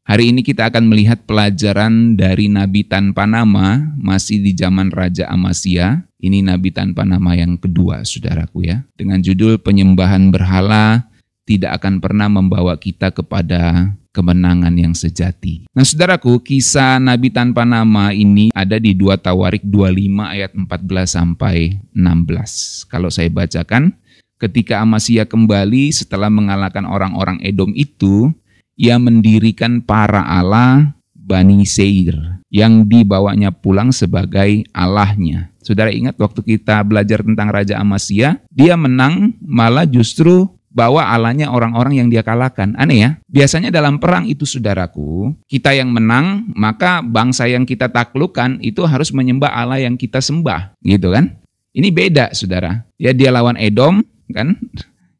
Hari ini kita akan melihat pelajaran dari Nabi tanpa nama, masih di zaman Raja Amasya. Ini Nabi tanpa nama yang kedua, saudaraku ya. Dengan judul penyembahan berhala tidak akan pernah membawa kita kepada kemenangan yang sejati. Nah saudaraku, kisah Nabi tanpa nama ini ada di 2 Tawarik 25 ayat 14 sampai 16. Kalau saya bacakan, ketika Amasya kembali setelah mengalahkan orang-orang Edom itu, ia mendirikan para Allah Bani Seir yang dibawanya pulang sebagai Allahnya. Saudara ingat waktu kita belajar tentang Raja Amasya, dia menang malah justru bawa Allahnya orang-orang yang dia kalahkan. Aneh ya, biasanya dalam perang itu saudaraku, kita yang menang, maka bangsa yang kita taklukkan itu harus menyembah Allah yang kita sembah. Gitu kan? Ini beda saudara. Ya dia lawan Edom kan,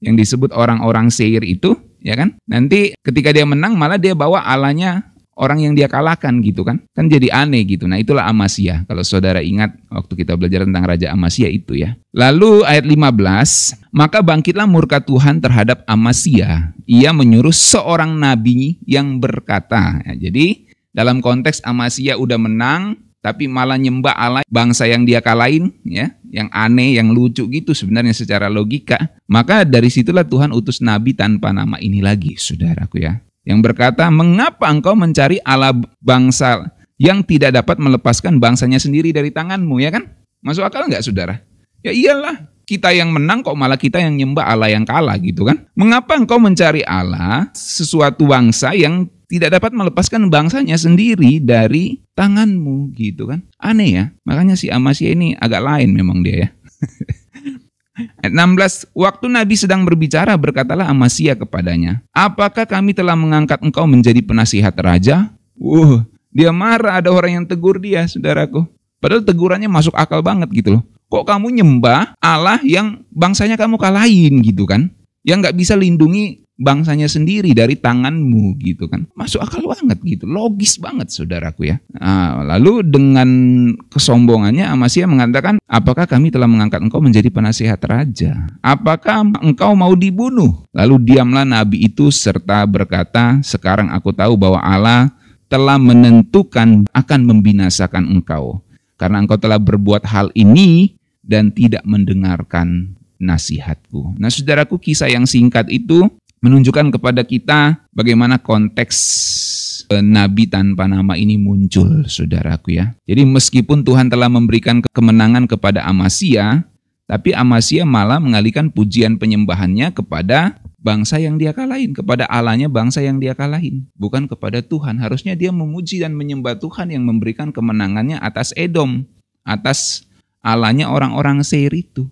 yang disebut orang-orang Seir itu. Ya kan? Nanti ketika dia menang malah dia bawa Allahnya orang yang dia kalahkan gitu kan. Kan jadi aneh gitu. Nah itulah Amasya. Kalau saudara ingat waktu kita belajar tentang Raja Amasya itu ya. Lalu ayat 15. Maka bangkitlah murka Tuhan terhadap Amasya. Ia menyuruh seorang nabi yang berkata. Ya, jadi dalam konteks Amasya udah menang. Tapi malah nyembah Allah bangsa yang dia kalahin, ya, yang aneh, yang lucu gitu sebenarnya secara logika. Maka dari situlah Tuhan utus nabi tanpa nama ini lagi, saudaraku ya. Yang berkata, mengapa engkau mencari Allah bangsa yang tidak dapat melepaskan bangsanya sendiri dari tanganmu, ya kan? Masuk akal nggak, saudara? Ya iyalah, kita yang menang kok malah kita yang nyembah Allah yang kalah gitu kan? Mengapa engkau mencari Allah sesuatu bangsa yang tidak dapat melepaskan bangsanya sendiri dari tanganmu gitu kan. Aneh ya. Makanya si Amasya ini agak lain memang dia ya. Ayat 16. Waktu Nabi sedang berbicara berkatalah Amasya kepadanya. Apakah kami telah mengangkat engkau menjadi penasihat raja? Dia marah ada orang yang tegur dia saudaraku. Padahal tegurannya masuk akal banget gitu loh. Kok kamu nyembah Allah yang bangsanya kamu kalahin gitu kan. Yang gak bisa lindungi bangsanya sendiri dari tanganmu gitu kan. Masuk akal banget gitu, logis banget saudaraku ya. Nah, lalu dengan kesombongannya Amasya mengatakan, apakah kami telah mengangkat engkau menjadi penasihat raja? Apakah engkau mau dibunuh? Lalu diamlah nabi itu serta berkata, sekarang aku tahu bahwa Allah telah menentukan akan membinasakan engkau. Karena engkau telah berbuat hal ini dan tidak mendengarkan nasihatku. Nah saudaraku, kisah yang singkat itu menunjukkan kepada kita bagaimana konteks Nabi tanpa nama ini muncul, saudaraku ya. Jadi meskipun Tuhan telah memberikan kemenangan kepada Amasya, tapi Amasya malah mengalihkan pujian penyembahannya kepada bangsa yang dia kalahin, kepada Allahnya bangsa yang dia kalahin, bukan kepada Tuhan. Harusnya dia memuji dan menyembah Tuhan yang memberikan kemenangannya atas Edom, atas Allahnya orang-orang Seir itu.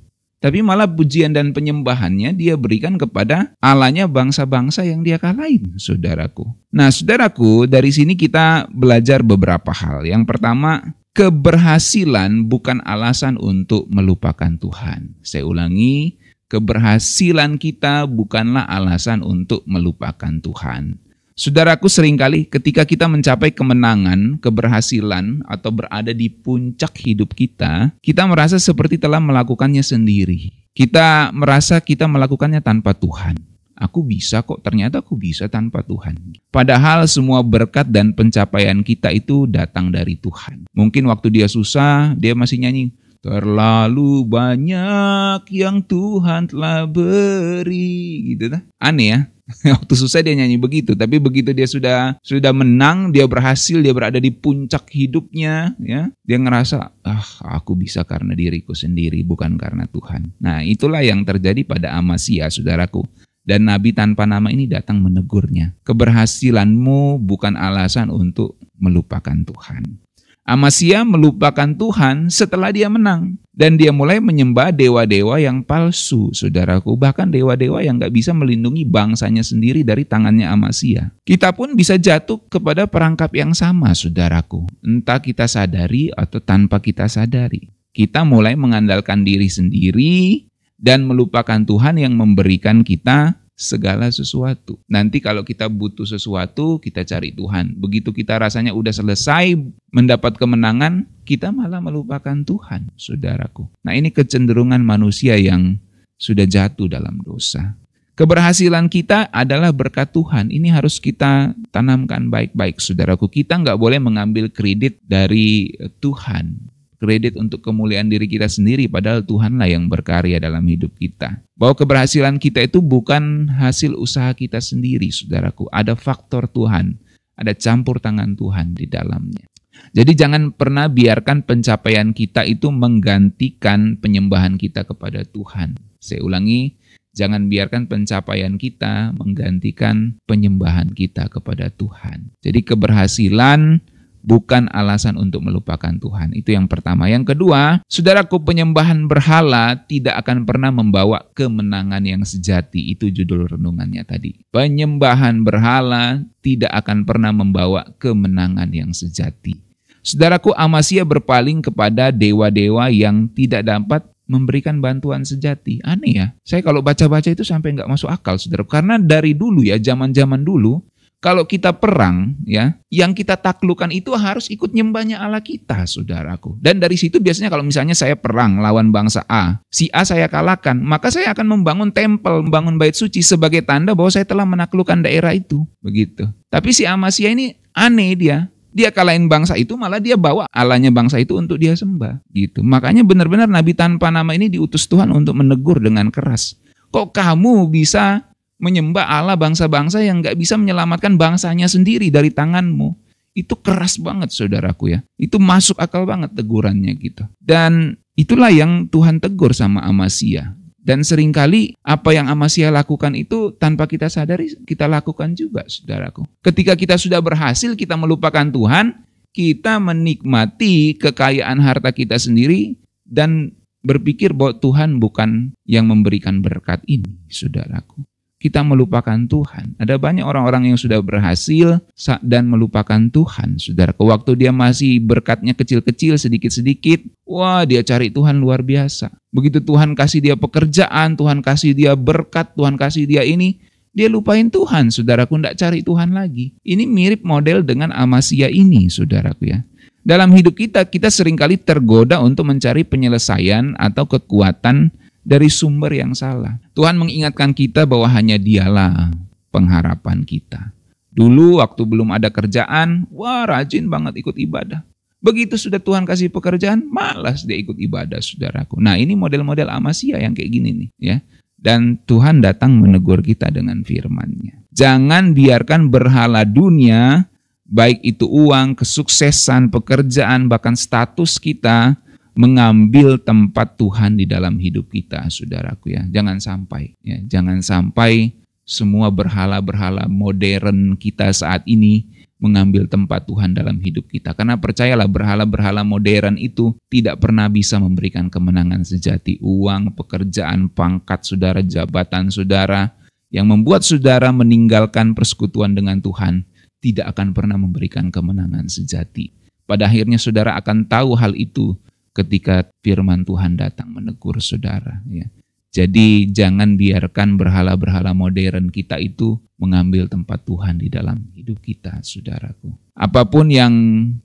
Tapi malah pujian dan penyembahannya dia berikan kepada Allahnya bangsa-bangsa yang dia kalahin, saudaraku. Nah, saudaraku, dari sini kita belajar beberapa hal. Yang pertama, keberhasilan bukan alasan untuk melupakan Tuhan. Saya ulangi, keberhasilan kita bukanlah alasan untuk melupakan Tuhan. Saudaraku, seringkali ketika kita mencapai kemenangan, keberhasilan, atau berada di puncak hidup kita merasa seperti telah melakukannya sendiri. Kita merasa kita melakukannya tanpa Tuhan. Aku bisa kok, ternyata aku bisa tanpa Tuhan. Padahal semua berkat dan pencapaian kita itu datang dari Tuhan. Mungkin waktu dia susah, dia masih nyanyi, terlalu banyak yang Tuhan telah beri, gitu. Aneh ya. Waktu susah dia nyanyi begitu, tapi begitu dia sudah menang, dia berhasil, dia berada di puncak hidupnya, ya, dia ngerasa, aku bisa karena diriku sendiri, bukan karena Tuhan. Nah, itulah yang terjadi pada Amasya, saudaraku. Dan Nabi tanpa nama ini datang menegurnya. Keberhasilanmu bukan alasan untuk melupakan Tuhan. Amasya melupakan Tuhan setelah dia menang. Dan dia mulai menyembah dewa-dewa yang palsu, saudaraku. Bahkan dewa-dewa yang gak bisa melindungi bangsanya sendiri dari tangannya Amasya. Kita pun bisa jatuh kepada perangkap yang sama, saudaraku. Entah kita sadari atau tanpa kita sadari. Kita mulai mengandalkan diri sendiri dan melupakan Tuhan yang memberikan kita segala sesuatu. Nanti kalau kita butuh sesuatu, kita cari Tuhan. Begitu kita rasanya udah selesai mendapat kemenangan, kita malah melupakan Tuhan, saudaraku. Nah, ini kecenderungan manusia yang sudah jatuh dalam dosa. Keberhasilan kita adalah berkat Tuhan. Ini harus kita tanamkan baik-baik, saudaraku. Kita nggak boleh mengambil kredit dari Tuhan. Kredit untuk kemuliaan diri kita sendiri, padahal Tuhanlah yang berkarya dalam hidup kita. Bahwa keberhasilan kita itu bukan hasil usaha kita sendiri, saudaraku. Ada faktor Tuhan, ada campur tangan Tuhan di dalamnya. Jadi jangan pernah biarkan pencapaian kita itu menggantikan penyembahan kita kepada Tuhan. Saya ulangi, jangan biarkan pencapaian kita menggantikan penyembahan kita kepada Tuhan. Jadi keberhasilan bukan alasan untuk melupakan Tuhan. Itu yang pertama. Yang kedua, saudaraku, penyembahan berhala tidak akan pernah membawa kemenangan yang sejati. Itu judul renungannya tadi. Penyembahan berhala tidak akan pernah membawa kemenangan yang sejati. Saudaraku, Amasya berpaling kepada dewa-dewa yang tidak dapat memberikan bantuan sejati. Aneh ya. Saya kalau baca-baca itu sampai nggak masuk akal, saudara. Karena dari dulu ya, zaman-zaman dulu, kalau kita perang, ya, yang kita taklukkan itu harus ikut nyembahnya Allah kita, saudaraku. Dan dari situ biasanya kalau misalnya saya perang lawan bangsa A, si A saya kalahkan, maka saya akan membangun tempel, membangun bait suci sebagai tanda bahwa saya telah menaklukkan daerah itu. Begitu. Tapi si Amasya ini aneh dia. Dia kalahin bangsa itu, malah dia bawa Allahnya bangsa itu untuk dia sembah. Gitu. Makanya benar-benar nabi tanpa nama ini diutus Tuhan untuk menegur dengan keras. Kok kamu bisa menyembah Allah bangsa-bangsa yang gak bisa menyelamatkan bangsanya sendiri dari tanganmu? Itu keras banget, saudaraku ya. Itu masuk akal banget tegurannya gitu. Dan itulah yang Tuhan tegur sama Amasya. Dan seringkali apa yang Amasya lakukan itu tanpa kita sadari kita lakukan juga, saudaraku. Ketika kita sudah berhasil, kita melupakan Tuhan, kita menikmati kekayaan harta kita sendiri dan berpikir bahwa Tuhan bukan yang memberikan berkat ini, saudaraku. Kita melupakan Tuhan. Ada banyak orang-orang yang sudah berhasil dan melupakan Tuhan, saudara. Waktu dia masih berkatnya kecil-kecil, sedikit-sedikit, wah dia cari Tuhan luar biasa. Begitu Tuhan kasih dia pekerjaan, Tuhan kasih dia berkat, Tuhan kasih dia ini, dia lupain Tuhan, saudaraku, tidak cari Tuhan lagi. Ini mirip model dengan Amasya ini, saudaraku ya. Dalam hidup kita seringkali tergoda untuk mencari penyelesaian atau kekuatan dari sumber yang salah. Tuhan mengingatkan kita bahwa hanya Dialah pengharapan kita. Dulu waktu belum ada kerjaan, wah rajin banget ikut ibadah. Begitu sudah Tuhan kasih pekerjaan, malas dia ikut ibadah, saudaraku. Nah ini model-model Amasya yang kayak gini nih ya. Dan Tuhan datang menegur kita dengan firman-Nya. Jangan biarkan berhala dunia, baik itu uang, kesuksesan, pekerjaan, bahkan status kita, mengambil tempat Tuhan di dalam hidup kita, saudaraku ya. Jangan sampai ya, jangan sampai semua berhala-berhala modern kita saat ini mengambil tempat Tuhan dalam hidup kita. Karena percayalah, berhala-berhala modern itu tidak pernah bisa memberikan kemenangan sejati. Uang, pekerjaan, pangkat saudara, jabatan saudara yang membuat saudara meninggalkan persekutuan dengan Tuhan tidak akan pernah memberikan kemenangan sejati. Pada akhirnya saudara akan tahu hal itu ketika firman Tuhan datang menegur saudara. Ya. Jadi jangan biarkan berhala-berhala modern kita itu mengambil tempat Tuhan di dalam hidup kita, saudaraku. Apapun yang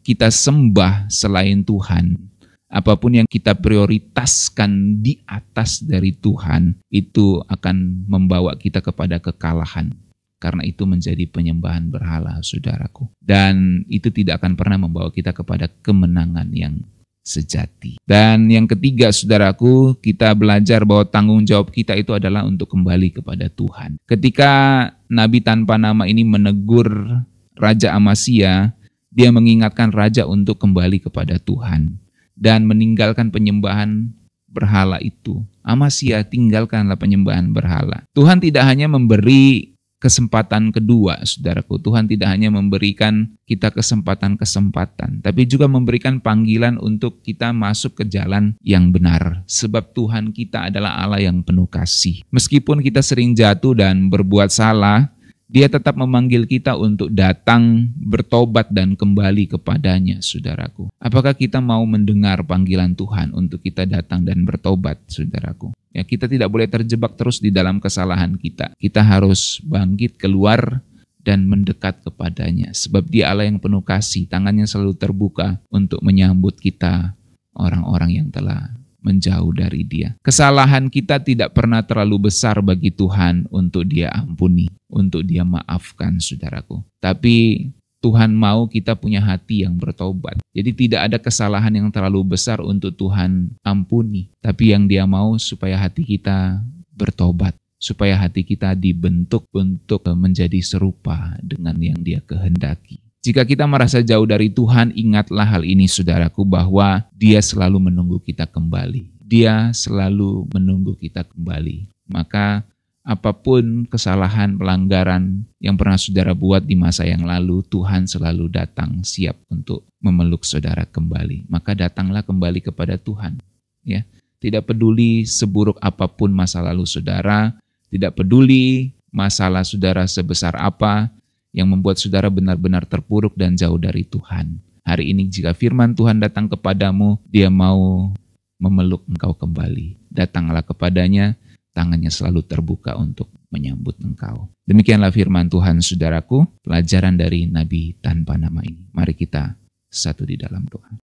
kita sembah selain Tuhan, apapun yang kita prioritaskan di atas dari Tuhan, itu akan membawa kita kepada kekalahan. Karena itu menjadi penyembahan berhala, saudaraku. Dan itu tidak akan pernah membawa kita kepada kemenangan yang sejati. Dan yang ketiga, saudaraku, kita belajar bahwa tanggung jawab kita itu adalah untuk kembali kepada Tuhan. Ketika nabi tanpa nama ini menegur Raja Amasya, dia mengingatkan raja untuk kembali kepada Tuhan dan meninggalkan penyembahan berhala itu. Amasya, tinggalkanlah penyembahan berhala. Tuhan tidak hanya memberi kesempatan kedua, saudaraku. Tuhan tidak hanya memberikan kita kesempatan-kesempatan, tapi juga memberikan panggilan untuk kita masuk ke jalan yang benar. Sebab Tuhan kita adalah Allah yang penuh kasih. Meskipun kita sering jatuh dan berbuat salah, Dia tetap memanggil kita untuk datang, bertobat dan kembali kepadanya, saudaraku. Apakah kita mau mendengar panggilan Tuhan untuk kita datang dan bertobat, saudaraku? Ya, kita tidak boleh terjebak terus di dalam kesalahan kita. Kita harus bangkit keluar dan mendekat kepadanya. Sebab Dia Allah yang penuh kasih, tangannya selalu terbuka untuk menyambut kita, orang-orang yang telah menjauh dari Dia. Kesalahan kita tidak pernah terlalu besar bagi Tuhan untuk Dia ampuni, untuk Dia maafkan, saudaraku. Tapi Tuhan mau kita punya hati yang bertobat. Jadi tidak ada kesalahan yang terlalu besar untuk Tuhan ampuni. Tapi yang Dia mau supaya hati kita bertobat, supaya hati kita dibentuk untuk menjadi serupa dengan yang Dia kehendaki. Jika kita merasa jauh dari Tuhan, ingatlah hal ini, saudaraku, bahwa Dia selalu menunggu kita kembali. Dia selalu menunggu kita kembali. Maka apapun kesalahan, pelanggaran yang pernah saudara buat di masa yang lalu, Tuhan selalu datang siap untuk memeluk saudara kembali. Maka datanglah kembali kepada Tuhan. Ya, tidak peduli seburuk apapun masa lalu saudara, tidak peduli masalah saudara sebesar apa yang membuat saudara benar-benar terpuruk dan jauh dari Tuhan. Hari ini jika firman Tuhan datang kepadamu, Dia mau memeluk engkau kembali. Datanglah kepadanya, tangannya selalu terbuka untuk menyambut engkau. Demikianlah firman Tuhan, saudaraku, pelajaran dari Nabi tanpa nama ini. Mari kita satu di dalam doa.